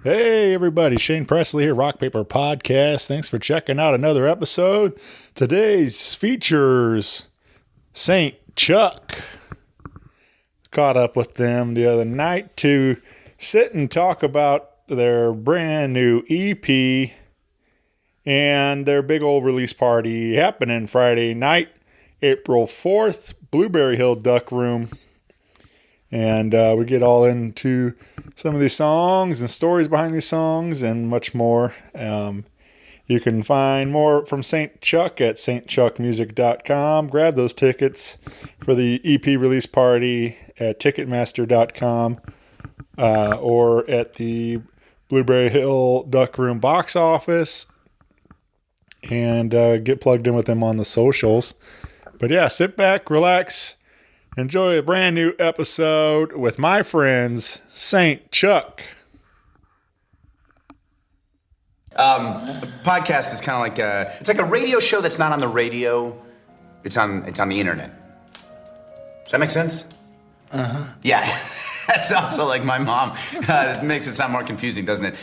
Hey everybody, Shane Presley here, Rock Paper Podcast. Thanks for checking out another episode. Today's features Saint Chuck. Caught up with them the other night to sit and talk about their brand new EP and their big old release party happening Friday night, April 4th, Blueberry Hill Duck Room. And we get all into some of these songs and stories behind these songs and much more. You can find more from Saint Chuck at saintchuckmusic.com. Grab those tickets for the EP release party at ticketmaster.com or at the Blueberry Hill Duck Room box office, and get plugged in with them on the socials. But yeah, sit back, relax, enjoy a brand new episode with my friends, Saint Chuck. Podcast is kind of like it's like a radio show that's not on the radio. It's on the internet. Does that make sense? Uh-huh. Yeah. That's also like my mom. It makes it sound more confusing, doesn't it?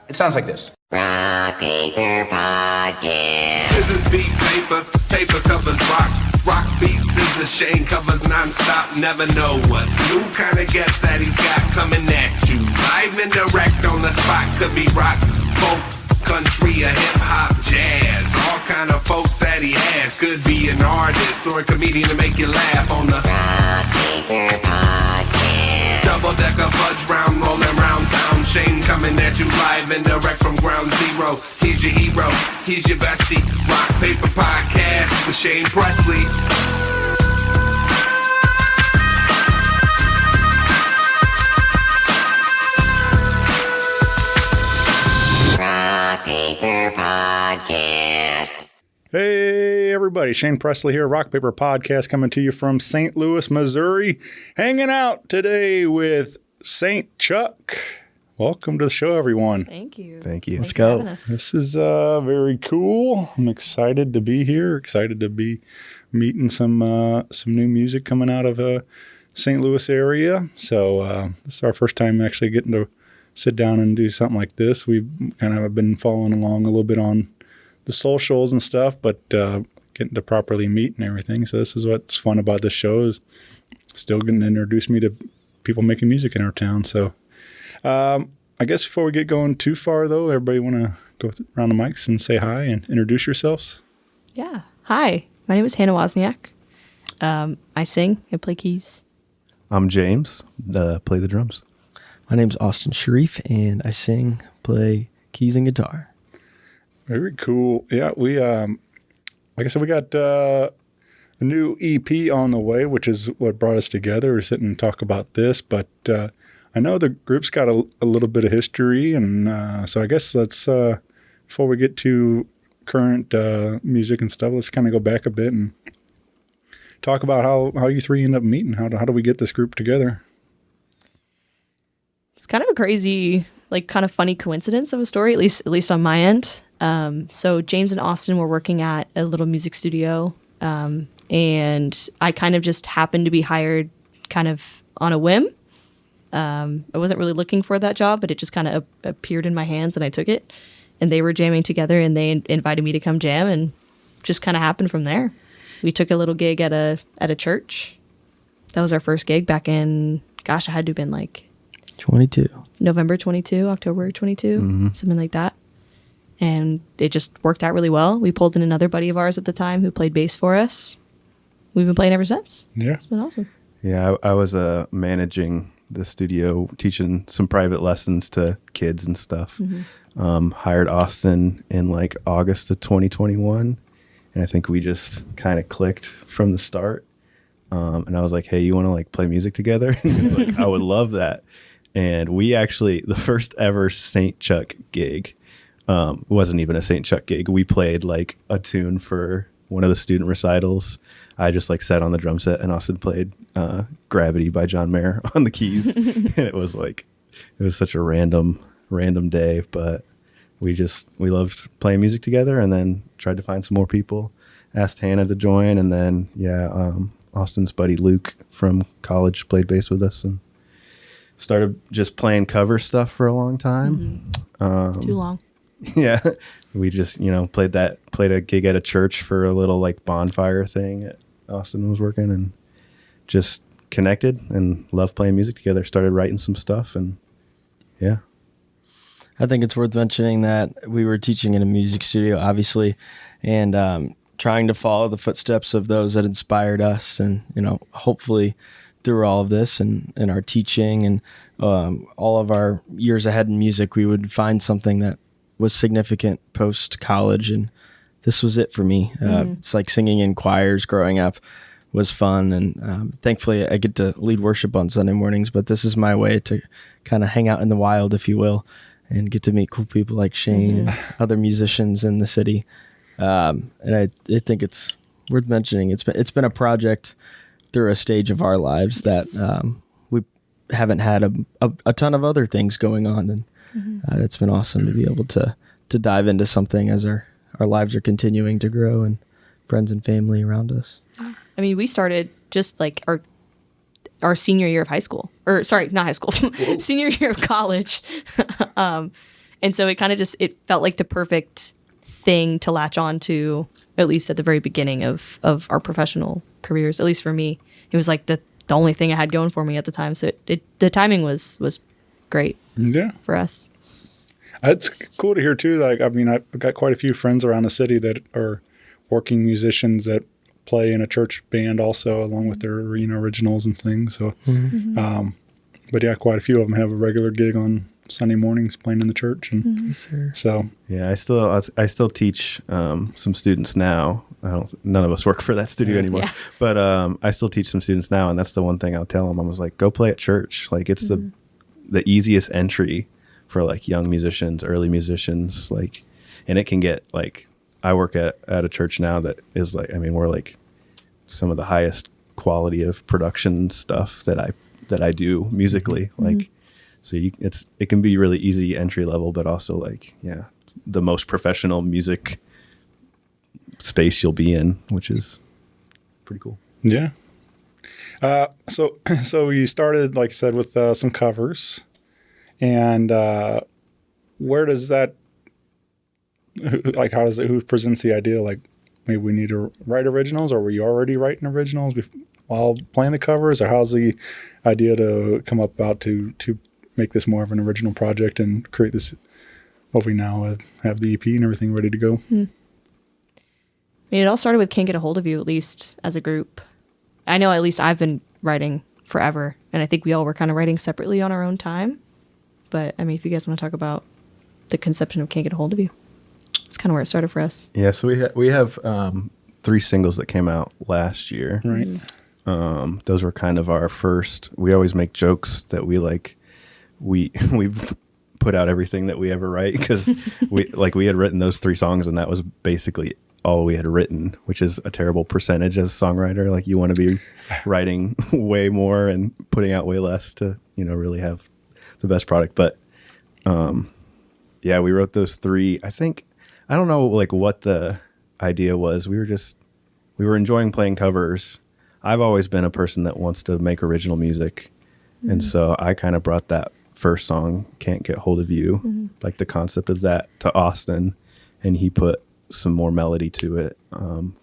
It sounds like this. Rock Paper Podcast. Scissors beat paper, paper covers rock. Rock beats scissors, Shane covers non-stop. Never know what new kind of guest that he's got coming at you. Live and direct on the spot. Could be rock, folk, country, or hip-hop, jazz. All kind of folks that he has. Could be an artist or a comedian to make you laugh on the Rock Paper Podcast. double-decker fudge round, rolling round town. Shane coming at you live and direct from ground zero. He's your hero, he's your bestie. Rock Paper Podcast with Shane Presley. Rock Paper Podcast. Hey everybody, Shane Presley here, Rock Paper Podcast, coming to you from St. Louis, Missouri. Hanging out today with Saint Chuck. Welcome to the show, everyone. Thank you. Thank you. Thanks Let's for go. having us. This is very cool. I'm excited to be here. Excited to be meeting some new music coming out of St. Louis area. So this is our first time actually getting to sit down and do something like this. We've kind of been following along a little bit on the socials and stuff, but getting to properly meet and everything. So this is what's fun about this show, is still getting to introduce me to people making music in our town. So I guess before we get going too far, though, everybody want to go around the mics and say hi and introduce yourselves? Yeah. Hi, my name is Hannah Wozniak. I sing and play keys. I'm James, play the drums. My name's Austin Sharif, and I sing, play keys, and guitar. Very cool. Yeah, we like I said, we got a new EP on the way, which is what brought us together to sit and talk about this. But I know the group's got a little bit of history, and so I guess let's before we get to current music and stuff, let's kind of go back a bit and talk about how you three end up meeting. How do we get this group together? It's kind of a crazy, like, kind of funny coincidence of a story, at least on my end. So James and Austin were working at a little music studio, and I kind of just happened to be hired kind of on a whim. I wasn't really looking for that job, but it just kind of appeared in my hands, and I took it. And they were jamming together, and they invited me to come jam, and just kind of happened from there. We took a little gig at a church. That was our first gig back in, gosh, I had to have been like 22. November 22, October 22, something like that. And it just worked out really well. We pulled in another buddy of ours at the time who played bass for us. We've been playing ever since. Yeah. It's been awesome. Yeah, I was managing the studio, teaching some private lessons to kids and stuff. Hired Austin in like August of 2021, and I think we just kind of clicked from the start. And I was like, hey, you want to like play music together? And he was like, I would love that. And we actually, the first ever Saint Chuck gig, wasn't even a Saint Chuck gig. We played like a tune for one of the student recitals. I just like sat on the drum set, and Austin played Gravity by John Mayer on the keys. And it was such a random day, but we loved playing music together, and then tried to find some more people. Asked Hannah to join, and then Austin's buddy Luke from college played bass with us, and started just playing cover stuff for a long time. Too long. Yeah, we just played a gig at a church for a little like bonfire thing that Austin was working, and just connected and loved playing music together. Started writing some stuff, and yeah. I think it's worth mentioning that we were teaching in a music studio, obviously, and trying to follow the footsteps of those that inspired us, and hopefully through all of this and our teaching and all of our years ahead in music, we would find something that was significant post college, and this was it for me. It's like singing in choirs growing up was fun, and thankfully I get to lead worship on Sunday mornings, but this is my way to kind of hang out in the wild, if you will, and get to meet cool people like Shane and other musicians in the city. And I think it's worth mentioning. It's been a project through a stage of our lives that we haven't had a ton of other things going on, and it's been awesome to be able to dive into something as our lives are continuing to grow and friends and family around us. I mean, we started just like our senior year of high school, or sorry, not high school, senior year of college. And so it kind of it felt like the perfect thing to latch on to, at least at the very beginning of our professional careers. At least for me, it was like the only thing I had going for me at the time. So the timing was great. Yeah. For us. It's cool to hear too. Like, I mean, I've got quite a few friends around the city that are working musicians that play in a church band also, along with their originals and things. So, but yeah, quite a few of them have a regular gig on Sunday mornings playing in the church. And Yes, sir. so, Yeah, I still teach some students now. None of us work for that studio anymore, Yeah. but I still teach some students now, and that's the one thing I'll tell them. I was like, go play at church. Like, it's the easiest entry for like young musicians, early musicians. Like, and it can get like, I work at a church now that is like, I mean, we're like some of the highest quality of production stuff that I do musically. Like, so it can be really easy entry level, but also like, yeah, the most professional music space you'll be in, which is pretty cool. yeah. So you started, like I said, with some covers, and where does that, who presents the idea? Like, maybe we need to write originals, or were you already writing originals while playing the covers, or how's the idea to come about to make this more of an original project and create this, what we now have the EP and everything ready to go? I mean, it all started with Can't Get a Hold of You, at least as a group. I know at least I've been writing forever, and I think we all were kind of writing separately on our own time. But I mean, if you guys want to talk about the conception of Can't Get a Hold of You, it's kind of where it started for us. Yeah, so we have 3 singles that came out last year. Right. Those were kind of our first. We always make jokes that we've put out everything that we ever write, because we had written those 3 songs, and that was basically all we had written, which is a terrible percentage as a songwriter. Like, you want to be writing way more and putting out way less to really have the best product. But yeah, we wrote those 3. I don't know like what the idea was. We were enjoying playing covers. I've always been a person that wants to make original music, and so I kind of brought that first song, Can't Get Hold of You, like the concept of that, to Austin, and he put some more melody to it,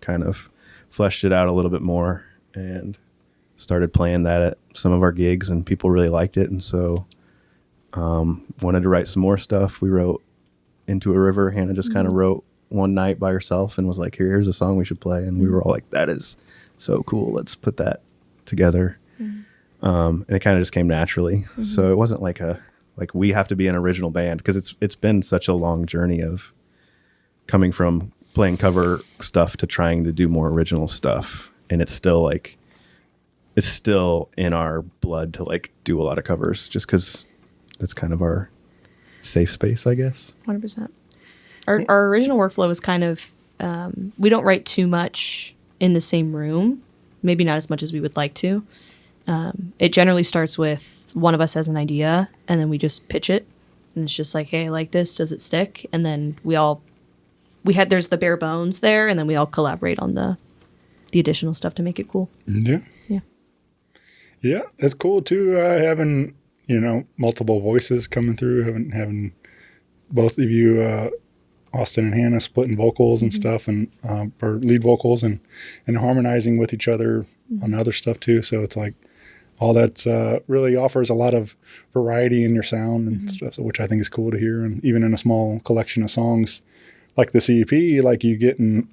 kind of fleshed it out a little bit more, and started playing that at some of our gigs, and people really liked it, and so wanted to write some more stuff. We wrote Into a River. Hannah just kind of wrote one night by herself and was like, here's a song we should play, and we were all like, that is so cool, let's put that together. And it kind of just came naturally. So it wasn't like we have to be an original band, because it's been such a long journey of coming from playing cover stuff to trying to do more original stuff, and it's still in our blood to like do a lot of covers, just because that's kind of our safe space, I guess. 100%. Our original workflow is kind of, we don't write too much in the same room, maybe not as much as we would like to. It generally starts with one of us has an idea, and then we just pitch it, and it's just like, hey, I like this, does it stick? And then there's the bare bones there, and then we all collaborate on the additional stuff to make it cool. Yeah. Yeah. Yeah, it's cool too, having multiple voices coming through, having both of you, Austin and Hannah, splitting vocals and stuff, and or lead vocals, and harmonizing with each other on other stuff too. So it's like all that really offers a lot of variety in your sound and stuff, which I think is cool to hear. And even in a small collection of songs like this EP, like you getting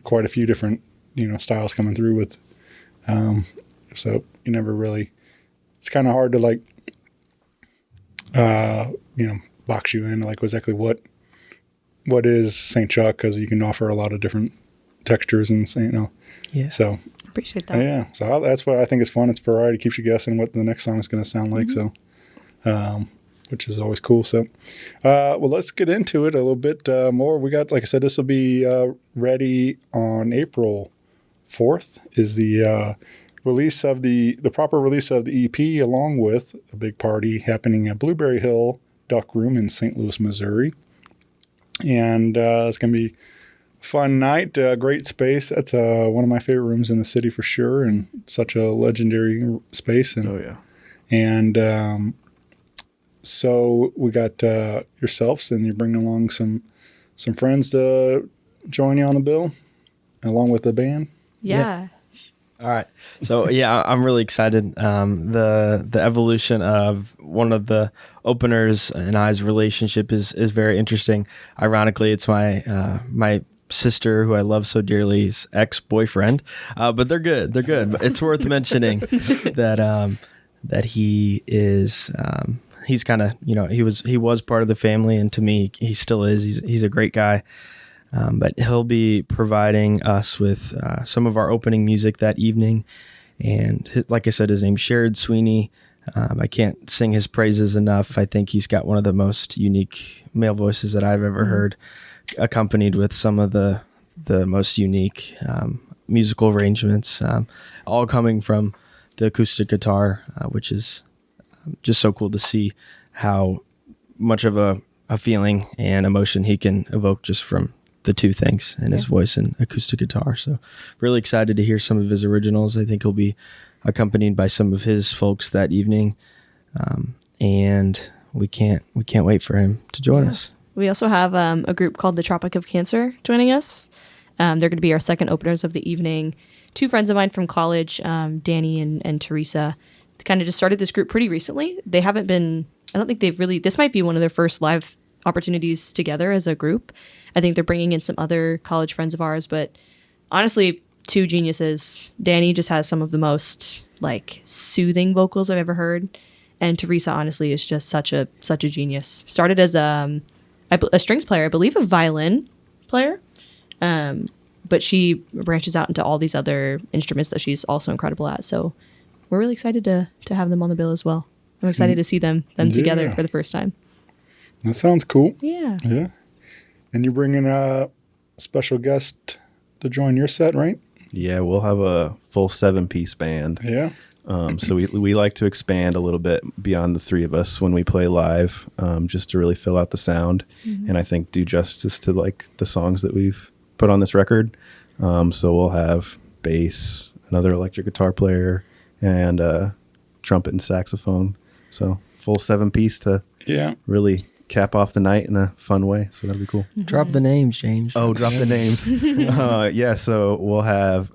quite a few different styles coming through with. So you never really. It's kind of hard to like, box you in like exactly what is Saint Chuck, because you can offer a lot of different textures and Yeah. So Appreciate that. yeah, so that's what I think is fun. It's variety, keeps you guessing what the next song is going to sound like. So, which is always cool. So, well, let's get into it a little bit more. We got, like I said, this will be ready on April 4th. Is the release of the proper release of the EP, along with a big party happening at Blueberry Hill Duck Room in St. Louis, Missouri. And it's going to be a fun night, great space. That's one of my favorite rooms in the city for sure, and such a legendary space. And, Oh, yeah. And so we got yourselves, and you're bringing along some friends to join you on the bill, along with the band. Yeah. All right. So yeah, I'm really excited. The evolution of one of the openers and I's relationship is very interesting. Ironically, it's my sister, who I love so dearly, his ex-boyfriend. But they're good. They're good. But it's worth mentioning that he is he's kind of, he was part of the family, and to me he still is. He's a great guy. But he'll be providing us with some of our opening music that evening. And like I said, his name's Sharad Swaney. I can't sing his praises enough. I think he's got one of the most unique male voices that I've ever heard, accompanied with some of the most unique musical arrangements, all coming from the acoustic guitar, which is just so cool to see how much of a feeling and emotion he can evoke just from the two things, and his voice and acoustic guitar. So really excited to hear some of his originals. I think he'll be accompanied by some of his folks that evening. And we can't wait for him to join us. We also have a group called the Tropic of Cancer joining us. They're going to be our second openers of the evening. Two friends of mine from college, Danny and Teresa, kind of just started this group pretty recently. They haven't been, I don't think they've really, this might be one of their first live opportunities together as a group. I think they're bringing in some other college friends of ours, but honestly, two geniuses. Danny just has some of the most like soothing vocals I've ever heard, and Teresa honestly is just such a genius. Started as a strings player, I believe a violin player, but she branches out into all these other instruments that she's also incredible at. So we're really excited to have them on the bill as well. I'm excited to see them together for the first time. That sounds cool. Yeah. Yeah. And you're bringing a special guest to join your set, right? Yeah, we'll have a full 7-piece band. Yeah. So we like to expand a little bit beyond the three of us when we play live, just to really fill out the sound, and I think do justice to like the songs that we've put on this record. So we'll have bass, another electric guitar player, and trumpet and saxophone. So full 7-piece to really cap off the night in a fun way. So that'll be cool. Drop the names, James. Oh, drop the names. Yeah, so we'll have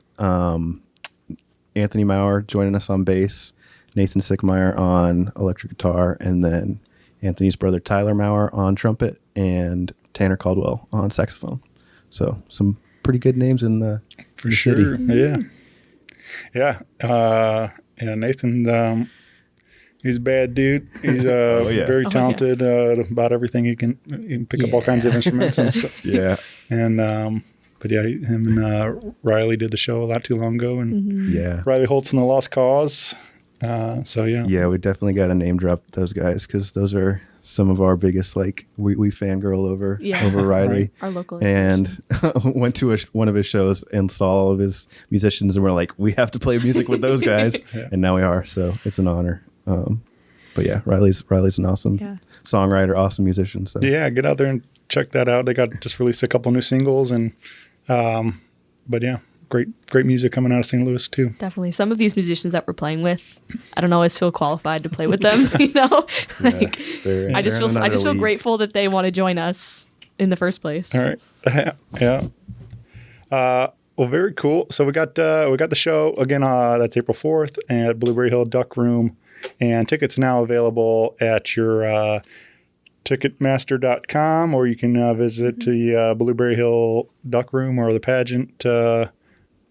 Anthony Maurer joining us on bass, Nathan Sickmeyer on electric guitar, and then Anthony's brother Tyler Maurer on trumpet, and Tanner Caldwell on saxophone. So some pretty good names in the sure. city. Yeah. Nathan, he's a bad dude. He's very talented about everything. He can pick up all kinds of instruments and stuff. Yeah. And but yeah, him and Riley did the show a lot too long ago, and Yeah. Riley Holtz and the Lost Cause. So yeah. Yeah, we definitely got to name drop those guys, because those are some of our biggest, like, we fangirl over Riley. Our local and went to one of his shows and saw all of his musicians, and we're like, we have to play music with those guys. And now we are, so it's an honor. But yeah, Riley's an awesome songwriter, awesome musician. So Yeah, get out there and check that out. They just released a couple new singles, and but yeah, great music coming out of St. Louis too. Definitely. Some of these musicians that we're playing with, I don't always feel qualified to play with them, you know? Like, I just feel grateful that they want to join us in the first place. All right. Yeah. Well, very cool. So we got the show again. That's April 4th at Blueberry Hill Duck Room, and tickets now available at your Ticketmaster.com, or you can visit the Blueberry Hill Duck Room or the pageant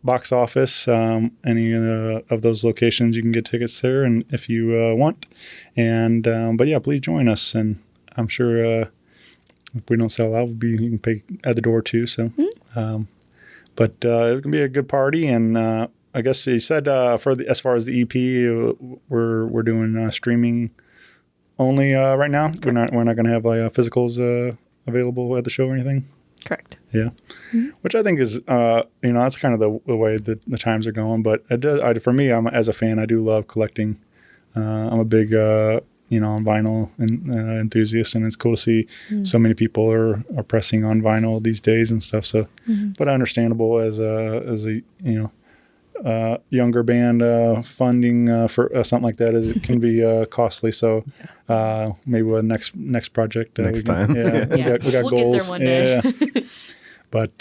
box office. Any of those locations, you can get tickets there, and if you want. And but yeah, please join us. And I'm sure if we don't sell out, you can pay at the door too. So. But it can be a good party, and I guess you said as far as the EP, we're doing streaming only right now. We're not going to have physicals available at the show or anything. Correct. Yeah, which I think is that's kind of the way that the times are going. But for me, as a fan, I do love collecting. I'm a big vinyl enthusiast, and it's cool to see so many people are pressing on vinyl these days and stuff. So, but understandable as a younger band funding for something like that it can be costly. So, maybe with next project next time. Yeah, we got we'll goals. Get there one day. Yeah. But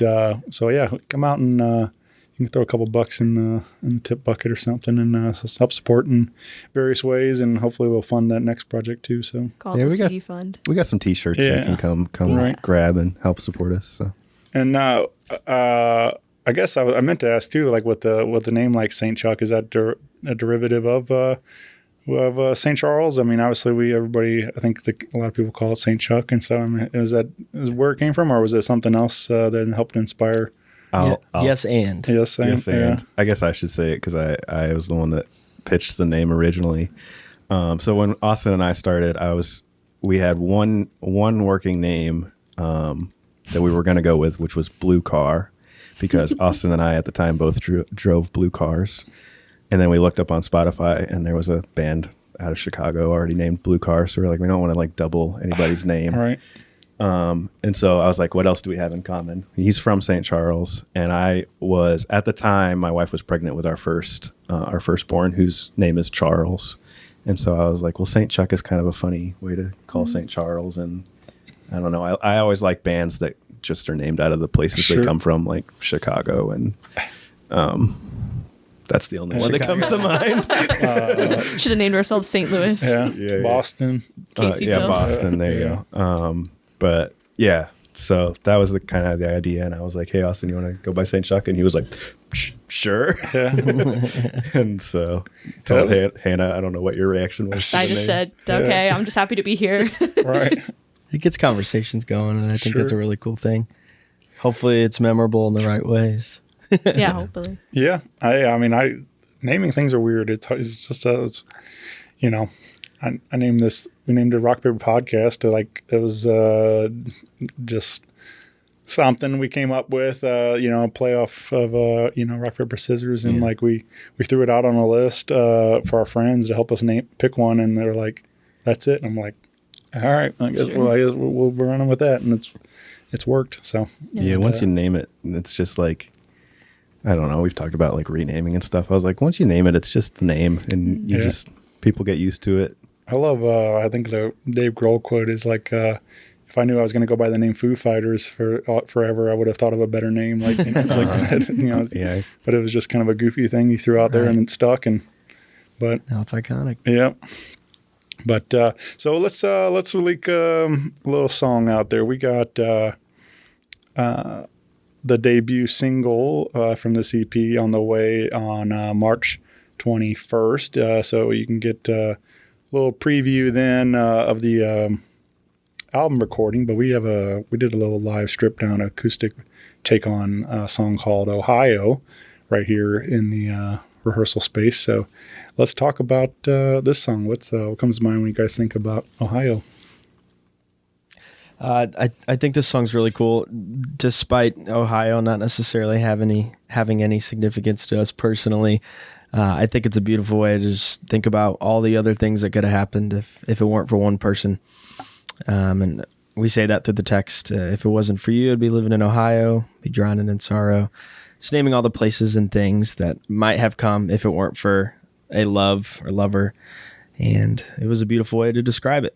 so yeah, come out and. You can throw a couple bucks in the tip bucket or something, and help support in various ways, and hopefully we'll fund that next project too. So call it the CD fund. We got some T-shirts you can come grab and help support us. So. And I guess I meant to ask too, like with the name like Saint Chuck, is that a derivative of St. Charles? I mean, obviously I think a lot of people call it Saint Chuck, and so I mean, is where it came from, or was it something else that helped inspire? Yes, and. I guess I should say it because I was the one that pitched the name originally. So when Austin and I started, we had one working name that we were going to go with, which was Blue Car, because Austin and I at the time both drove blue cars. And then we looked up on Spotify, and there was a band out of Chicago already named Blue Car. So we're like, we don't want to double anybody's name. Right. And so I was like, what else do we have in common? He's from St. Charles, and I was, at the time, my wife was pregnant with our firstborn, whose name is Charles. And so I was like, well, St. Chuck is kind of a funny way to call St. Charles. And I don't know, I always like bands that just are named out of the places they come from, like Chicago. And that's the only one that comes to mind. Should have named ourselves St. Louis. Yeah. Boston. Boston. There you go. But yeah, so that was the idea, and I was like, "Hey, Austin, you want to go by St. Chuck?" And he was like, "Sure." Yeah. And so told Hannah, I don't know what your reaction was. I just said, "Okay, I'm just happy to be here." Right. It gets conversations going, and I think that's a really cool thing. Hopefully, it's memorable in the right ways. Yeah, hopefully. Yeah, I mean, naming things are weird. It's just I named this. We named it Rock Paper Podcast. It was just something we came up with. A playoff of Rock Paper Scissors, and we threw it out on a list for our friends to help us pick one, and they're like, "That's it." And I'm like, "All right, I guess we'll run on with that," and it's worked. So once you name it, it's just like. I don't know. We've talked about renaming and stuff. I was like, once you name it, it's just the name, and people get used to it. I love. I think the Dave Grohl quote is like, "If I knew I was going to go by the name Foo Fighters forever, I would have thought of a better name." But it was just kind of a goofy thing you threw out there, and it stuck. But now it's iconic. Yeah. But so let's leak a little song out there. We got. The debut single from this EP on the way on March 21st. So you can get a little preview then of the album recording. But we did a little live stripped down acoustic take on a song called Ohio right here in the rehearsal space. So let's talk about this song. What comes to mind when you guys think about Ohio? I think this song's really cool, despite Ohio not necessarily having any significance to us personally. I think it's a beautiful way to just think about all the other things that could have happened if it weren't for one person. And we say that through the text. If it wasn't for you, I'd be living in Ohio, be drowning in sorrow. just naming all the places and things that might have come if it weren't for a love or lover. And it was a beautiful way to describe it.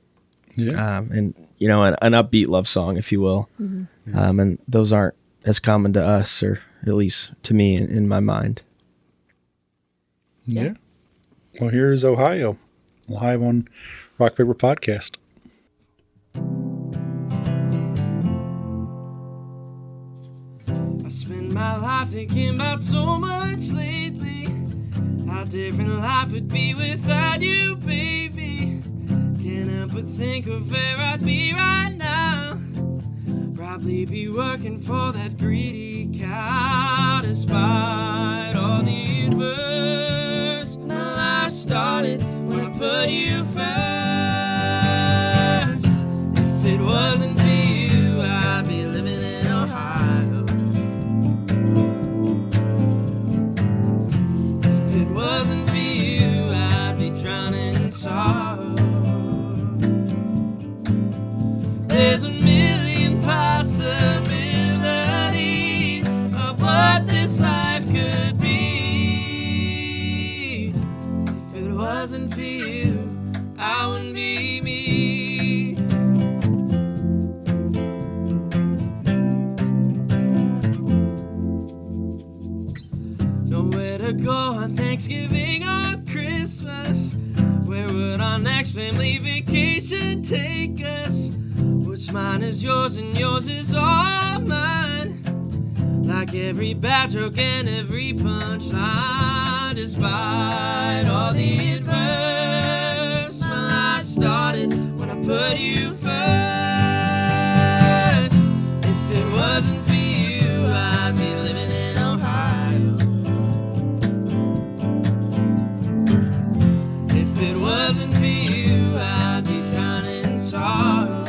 Yeah. And, you know, an upbeat love song, if you will. And those aren't as common to us, or at least to me in my mind. Yeah. Well, here's Ohio, live on Rock Paper Podcast. I spend my life thinking about so much lately, how different life would be without you, baby. Can't help but think of where I'd be right now. Probably be working for that greedy cow, despite all the adverse. My life started when I put you first. If it wasn't for you, I'd be living in Ohio. If it wasn't for you, I'd be drowning in sorrow. There's a million possibilities of what this life could be. If it wasn't for you, I wouldn't be me. Nowhere to go on Thanksgiving or Christmas. Where would our next family vacation take us? What's mine is yours and yours is all mine. Like every bad joke and every punchline, despite all the adverse. My life started when I put you first. If it wasn't for you, I'd be living in Ohio. If it wasn't for you, I'd be drowning in sorrow.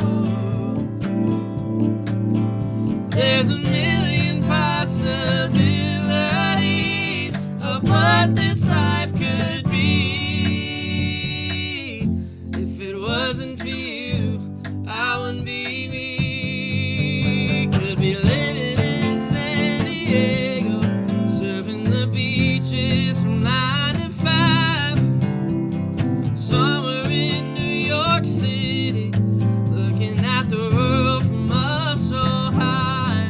There's a million possibilities of what this life could be. If it wasn't for you, I wouldn't be me. Could be living in San Diego, surfing the beaches from 9 to 5. Somewhere in New York City, looking at the world from up so high.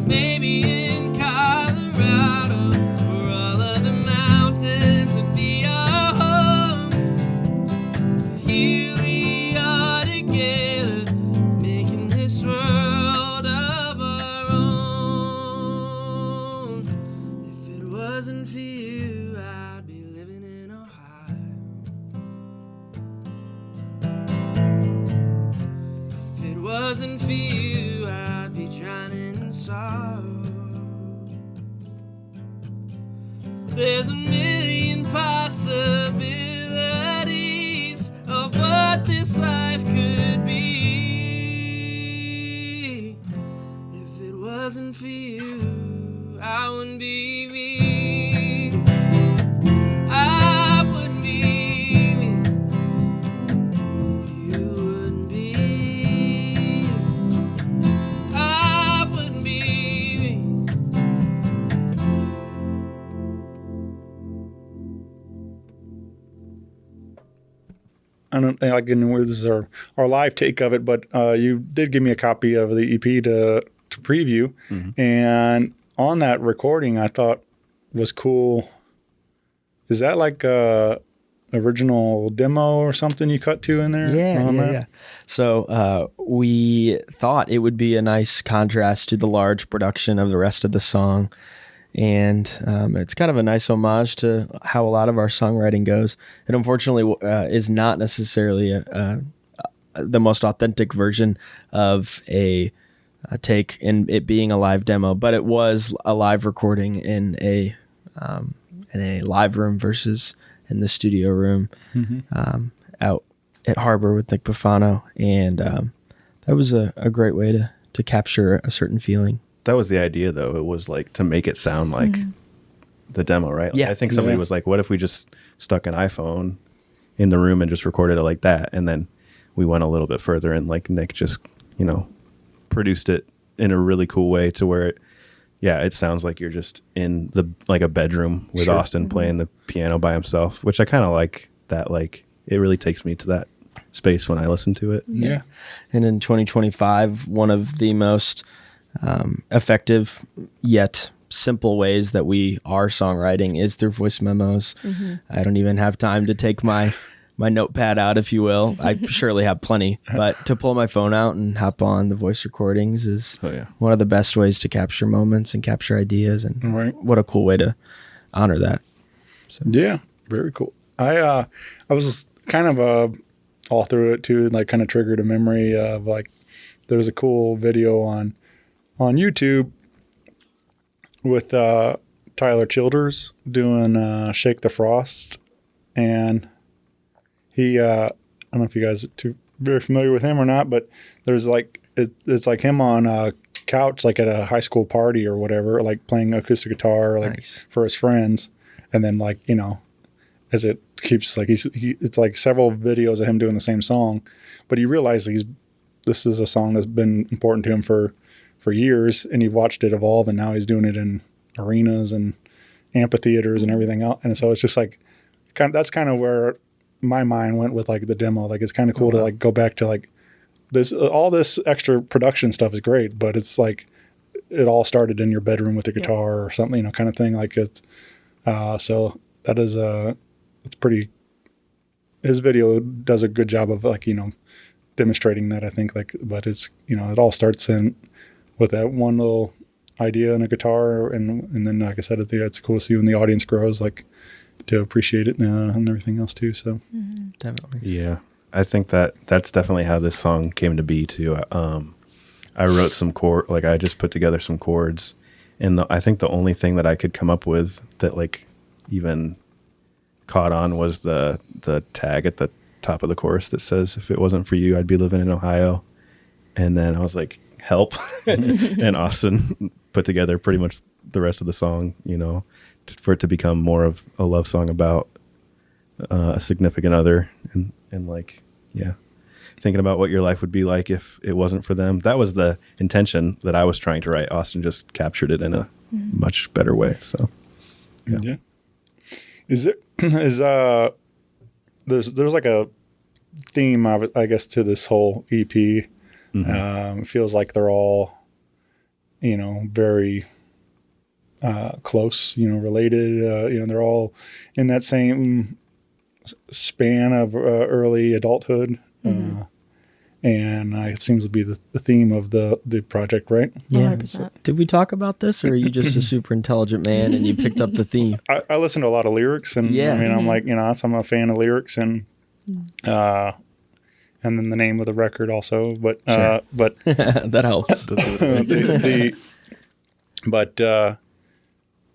Maybe in Colorado, where all of the mountains would be our home. Here we are together, making this world of our own. If it wasn't for you, I'd be living in Ohio. If it wasn't for you, I'd be drowning in sorrow. There's a million possibilities of what this life could be. If it wasn't for you, I wouldn't be me. I wouldn't be me. You wouldn't be you. I wouldn't be me. I don't think I can where this is our live take of it, but you did give me a copy of the EP to preview, and on that recording I thought was cool. Is that like a original demo or something you cut to in there? Yeah. So we thought it would be a nice contrast to the large production of the rest of the song. And it's kind of a nice homage to how a lot of our songwriting goes. It unfortunately is not necessarily the most authentic version of a take in it being a live demo, but it was a live recording in a live room versus in the studio room out at Harbor with Nick Buffano. And that was a great way to capture a certain feeling. That was the idea, though. It was like to make it sound like the demo, right? Like, Yeah. I think somebody was like, what if we just stuck an iPhone in the room and just recorded it like that? And then we went a little bit further and like Nick just, produced it in a really cool way to where it, yeah, it sounds like you're just in a bedroom with Sure. Austin playing the piano by himself, which I kind of like that. Like, it really takes me to that space when I listen to it. Yeah. And in 2025, one of the most effective yet simple ways that we are songwriting is through voice memos. I don't even have time to take my notepad out, if you will. I surely have plenty, but to pull my phone out and hop on the voice recordings is one of the best ways to capture moments and capture ideas. And Right. what a cool way to honor that. Yeah, very cool. I was kind of all through it too, like kind of triggered a memory of like there's a cool video on YouTube with Tyler Childers doing Shake the Frost, and he I don't know if you guys are very familiar with him or not, but there's like it's like him on a couch like at a high school party or whatever, like playing acoustic guitar like for his friends, and then like, you know, as it keeps like it's like several videos of him doing the same song, but you realize this is a song that's been important to him for years, and you've watched it evolve, and now he's doing it in arenas and amphitheaters and everything else. And so it's just like that's kind of where my mind went with like the demo. Like, it's kind of cool to like go back to like this, all this extra production stuff is great, but it's like it all started in your bedroom with a guitar or something, you know, kind of thing. Like it's so that is it's pretty, his video does a good job of like, you know, demonstrating that, I think. Like, but it's, you know, it all starts with that one little idea and a guitar, and then like I said, it's cool to see when the audience grows, like to appreciate it and everything else too. So Definitely. Yeah, I think that's definitely how this song came to be too. I wrote some I just put together some chords, and I think the only thing that I could come up with that like even caught on was the tag at the top of the chorus that says, "If it wasn't for you, I'd be living in Ohio." And then I was like, help. And Austin put together pretty much the rest of the song, you know, for it to become more of a love song about a significant other, and like, yeah, thinking about what your life would be like if it wasn't for them. That was the intention that I was trying to write. Austin just captured it in a much better way. So yeah. There's like a theme of it, I guess, to this whole EP. It feels like they're all, you know, very close, you know, related. You know, they're all in that same span of early adulthood. And it seems to be the theme of the project, right? Yeah. 100%. Did we talk about this, or are you just a super intelligent man and you picked up the theme? I listen to a lot of lyrics, and Yeah. I mean, I'm like, you know, I'm a fan of lyrics, and then the name of the record also, but Sure. but That helps.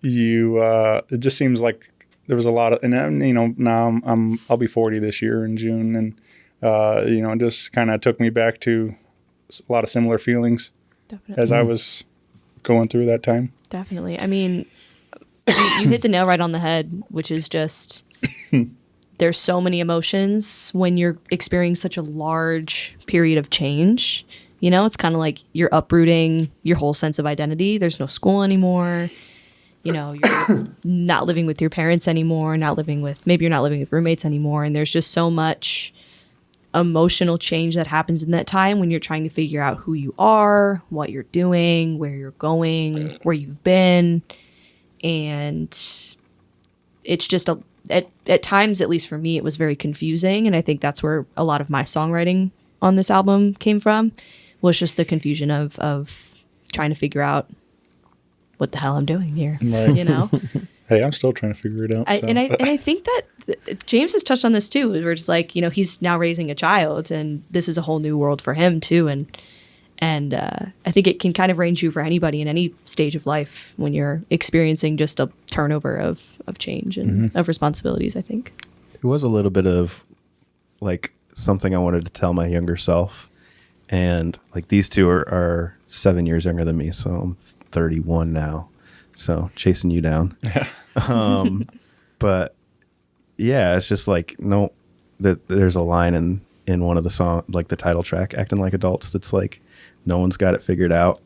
it just seems like there was a lot of, and you know, now I'll be 40 this year in June, and you know, it just kind of took me back to a lot of similar feelings Definitely. as I was going through that time. Definitely. I mean, you hit the nail right on the head, which is just there's so many emotions when you're experiencing such a large period of change. You know, it's kind of like you're uprooting your whole sense of identity. There's no school anymore. You know, you're not living with your parents anymore, maybe you're not living with roommates anymore. And there's just so much emotional change that happens in that time when you're trying to figure out who you are, what you're doing, where you're going, where you've been. And it's just at times, at least for me, it was very confusing. And I think that's where a lot of my songwriting on this album came from, was just the confusion of trying to figure out what the hell I'm doing here, Right. you know? Hey, I'm still trying to figure it out. so. And I think that James has touched on this too. We're just like, you know, he's now raising a child, and this is a whole new world for him too. And I think it can kind of range you for anybody in any stage of life when you're experiencing just a turnover of change and of responsibilities, I think. it was a little bit of like something I wanted to tell my younger self. And like these two are 7 years younger than me, so I'm 31 now. So chasing you down. But yeah, it's just like, no, that there's a line in one of the song, like the title track, Acting Like Adults, that's like, no one's got it figured out.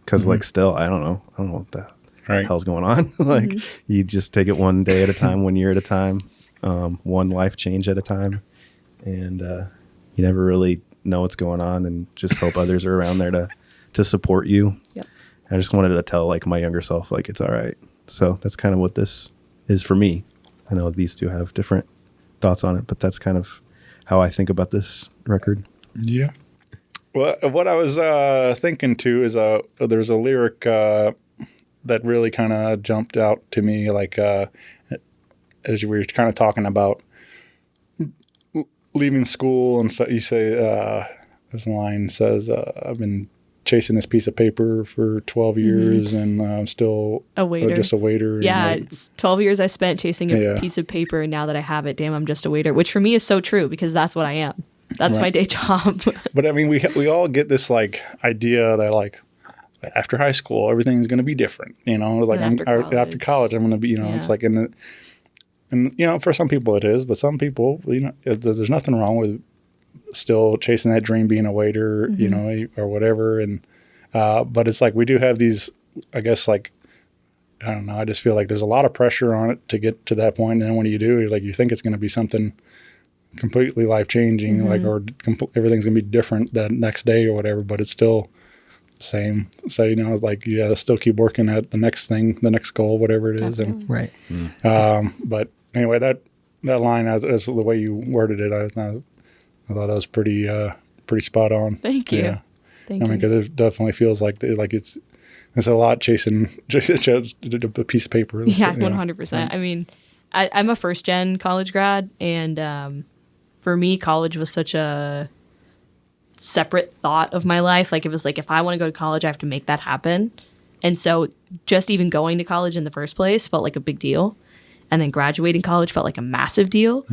because like still I don't know what the Right. hell's going on. Like you just take it one day at a time, 1 year at a time, one life change at a time, and you never really know what's going on, and just hope others are around there to support you. Yep. I just wanted to tell like my younger self like it's all right. So that's kind of what this is for me. I know these two have different thoughts on it, but that's kind of how I think about this record. Yeah. Well, what I was thinking too is there's a lyric that really kind of jumped out to me, like as we were kind of talking about leaving school and stuff. You say there's a line that says, "I've been chasing this piece of paper for 12 years, and I'm still A waiter. just a waiter." Yeah, And, like, it's 12 years I spent chasing a Yeah. piece of paper, and now that I have it, damn, I'm just a waiter, which for me is so true because that's what I am. That's my day job. But I mean, we all get this like idea that like after high school everything's going to be different, you know. Like And after college I'm going to be, you know, Yeah. it's like and you know, for some people it is, but some people, you know, there's nothing wrong with still chasing that dream, being a waiter, you know, or whatever. And but it's like we do have these, I guess, like I don't know. I just feel like there's a lot of pressure on it to get to that point, and then when you do, like you think it's going to be something completely life changing, like or everything's gonna be different that next day or whatever, but it's still the same. So you know, like you gotta still keep working at the next thing, the next goal, whatever it is. Right. But anyway, that line as the way you worded it, I thought that was pretty spot on. Thank you. Yeah. Thank I mean, you. because it definitely feels like it's a lot chasing a piece of paper. Yeah, You know? 100%. I mean, I'm a first gen college grad, and for me, college was such a separate thought of my life. Like it was like, if I want to go to college, I have to make that happen. And so just even going to college in the first place felt like a big deal. And then graduating college felt like a massive deal.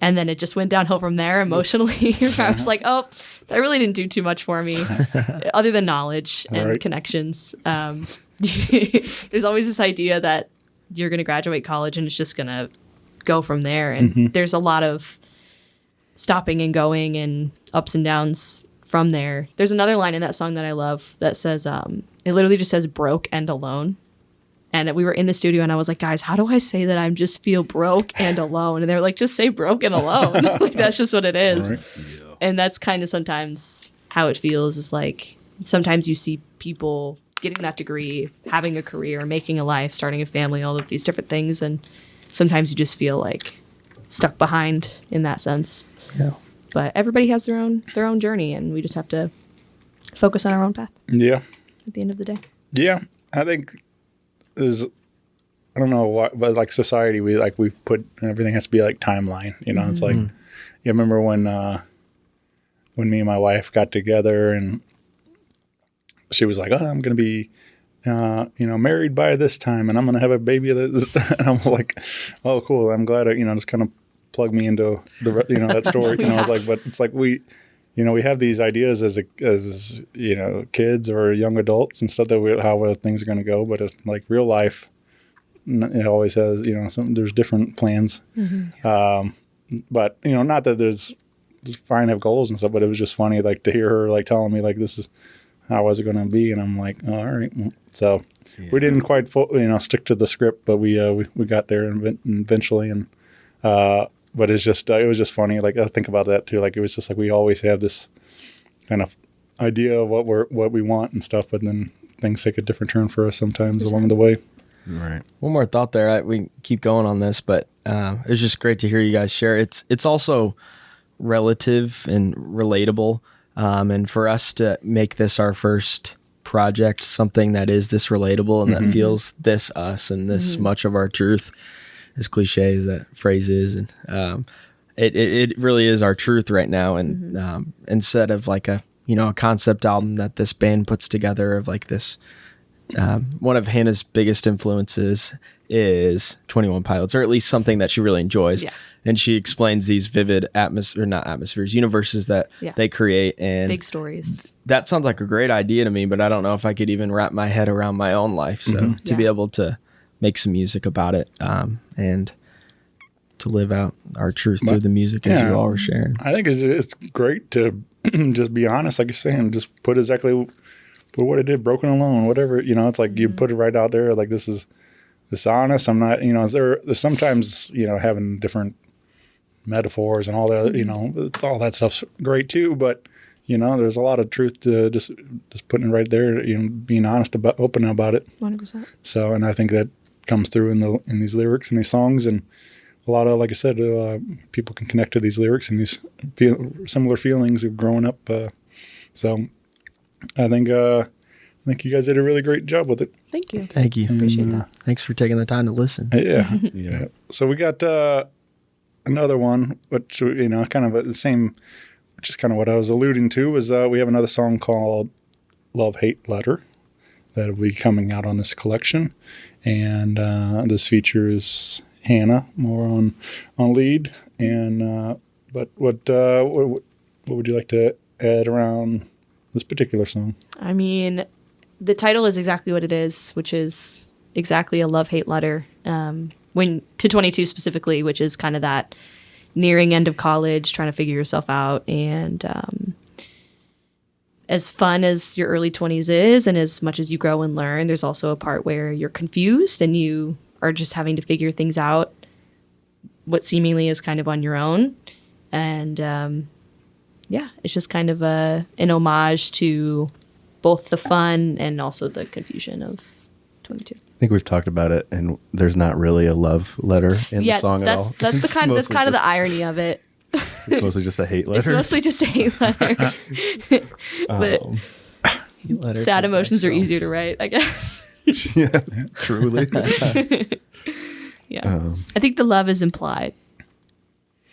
And then it just went downhill from there emotionally. I was like, oh, that really didn't do too much for me, other than knowledge and Right. connections. There's always this idea that you're going to graduate college and it's just going to go from there. And there's a lot of stopping and going and ups and downs from there. There's another line in that song that I love that says, it literally just says broke and alone. And we were in the studio and I was like, guys, how do I say that I just feel broke and alone? And they're like, just say broke and alone. Like, that's just what it is. Right. And that's kind of sometimes how it feels, is like sometimes you see people getting that degree, having a career, making a life, starting a family, all of these different things. And sometimes you just feel like stuck behind in that sense. Yeah. But everybody has their own journey, and we just have to focus on our own path Yeah. at the end of the day. Yeah, I think there's, I don't know what, but like society, we put everything has to be like timeline. You know, it's like, you remember when me and my wife got together, and she was like, "Oh, I'm gonna be, married by this time, and I'm gonna have a baby." And I was like, "Oh, cool! I'm glad just kind of plug me into that story." You know, I was like, but it's like we have these ideas as kids or young adults and stuff that how things are going to go, but it's like real life, it always has there's different plans. But not that there's fine to have goals and stuff, but it was just funny like to hear her like telling me like this is how was it going to be, and I'm like, oh, all right. So we didn't quite stick to the script, but we got there eventually, and but it's just it was just funny. Like I think about that too. Like it was just like we always have this kind of idea of what we want and stuff, but then things take a different turn for us sometimes along the way. Right. One more thought there. We keep going on this, but it was just great to hear you guys share. It's also relative and relatable, and for us to make this our first project, something that is this relatable and that feels this us and this much of our truth, as cliche as that phrase is, and it really is our truth right now. And instead of like a concept album that this band puts together of like this, one of Hannah's biggest influences is 21 Pilots, or at least something that she really enjoys. Yeah. And she explains these vivid universes that they create, and Big stories. that sounds like a great idea to me, but I don't know if I could even wrap my head around my own life. So to be able to make some music about it, and to live out our truth through the music as you all were sharing. I think it's great to just be honest, like you're saying, just put exactly but what I did, broken alone, whatever, you know, it's like you put it right out there. Like, this is honest. I'm not, you know, there's sometimes, you know, having different metaphors and all that, you know, all that stuff's great too. But, you know, there's a lot of truth to just putting it right there, you know, being honest open about it. 100%. So, and I think that comes through in these lyrics and these songs, and a lot of, like I said, people can connect to these lyrics and these similar feelings of growing up. So I think you guys did a really great job with it. Thank you. Thank you. Appreciate that. Thanks for taking the time to listen. Yeah. So we got another one, which, you know, kind of the same, which is kind of what I was alluding to, is we have another song called Love Hate Letter that will be coming out on this collection. And this features Hannah more on lead. And but what would you like to add around this particular song? I mean, the title is exactly what it is, which is exactly a love-hate letter. When to 22 specifically, which is kind of that nearing end of college, trying to figure yourself out. And as fun as your early 20s is, and as much as you grow and learn, there's also a part where you're confused and you are just having to figure things out, what seemingly is kind of on your own. And it's just kind of an homage to both the fun and also the confusion of 22. I think we've talked about it, and there's not really a love letter in the song at all. That's kind of the irony of it. It's mostly just a hate letter. It's mostly just a hate letter. But sad emotions are easier to write, I guess. Yeah, truly. Yeah. I think the love is implied.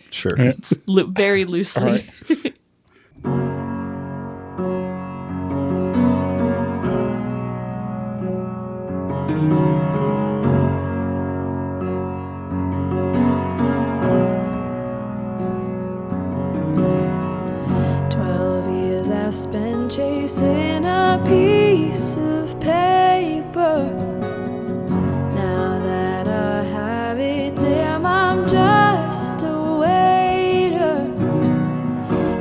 Sure. It's very loosely. All right. 12 years I spent chasing a piece of paper. Now that I have it, damn, I'm just a waiter.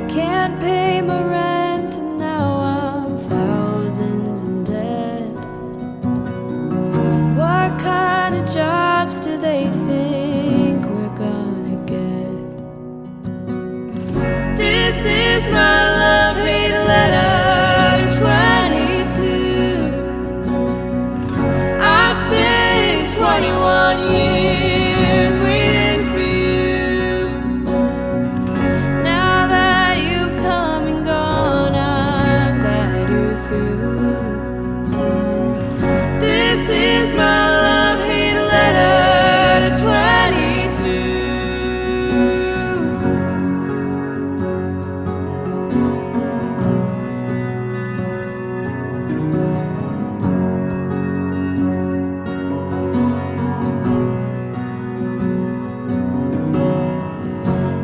Can't pay my rent, and now I'm thousands in debt. What kind of jobs do they think we're gonna get? This is my love-hate letter to 22. I've spent 21 years waiting for you. Now that you've come and gone, I'm glad you're through. This is my love-hate letter to 22.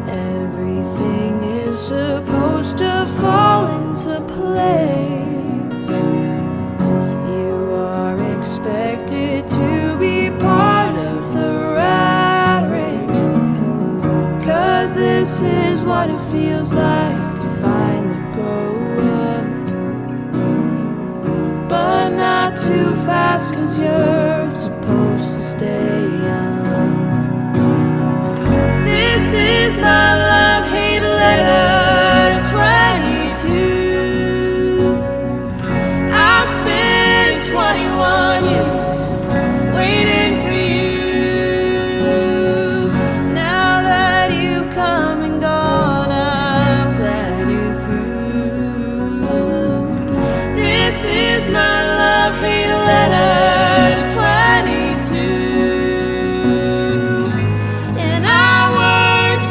Everything is supposed to fall into place. You are expected to be part of the rat race. 'Cause this is what it feels like to finally grow up. But not too fast, 'cause you're supposed to stay young. This is my love-hate letter to 22. I spent 21 years waiting for you. Now that you've come and gone, I'm glad you're through. This is my love-hate letter to 22. And I worked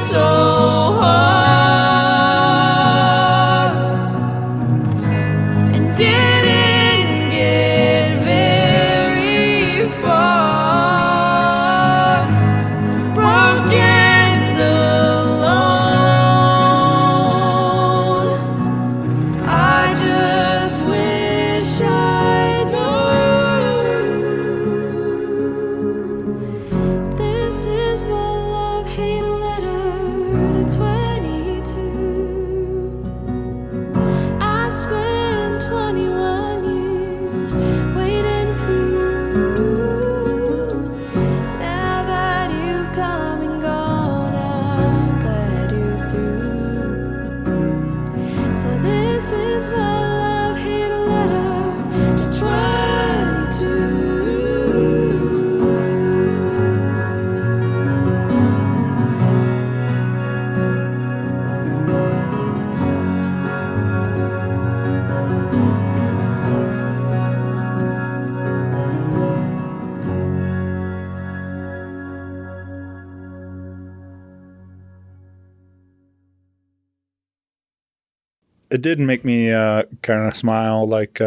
it did make me kind of smile, like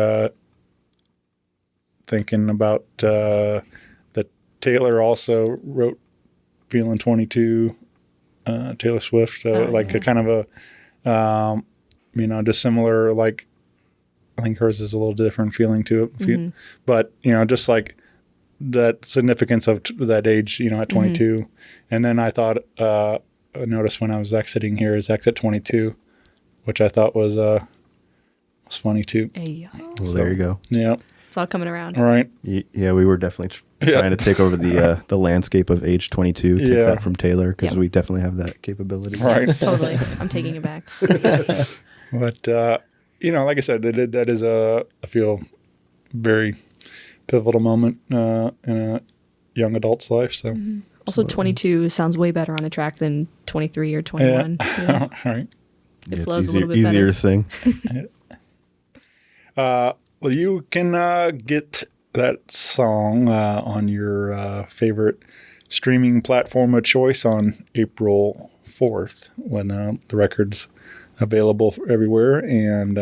thinking about that Taylor also wrote "Feeling 22," Taylor Swift, like a kind of a just similar, like I think hers is a little different feeling to it, but just like that significance of that age, at 22, and then I thought I noticed when I was exiting here is exit 22, which I thought was funny too. Hey, Well, there you go. Yeah. it's all coming around. All right. Yeah, we were definitely trying to take over the landscape of age 22. Take that from Taylor because we definitely have that capability. Right. Totally. I'm taking it back. But like I said, that is I feel very pivotal moment in a young adult's life. So Also, 22 sounds way better on a track than 23 or 21. Yeah. All right. It It's flows easier, a little bit easier better. to sing. Well, you can get that song on your favorite streaming platform of choice on April 4th when the record's available everywhere. And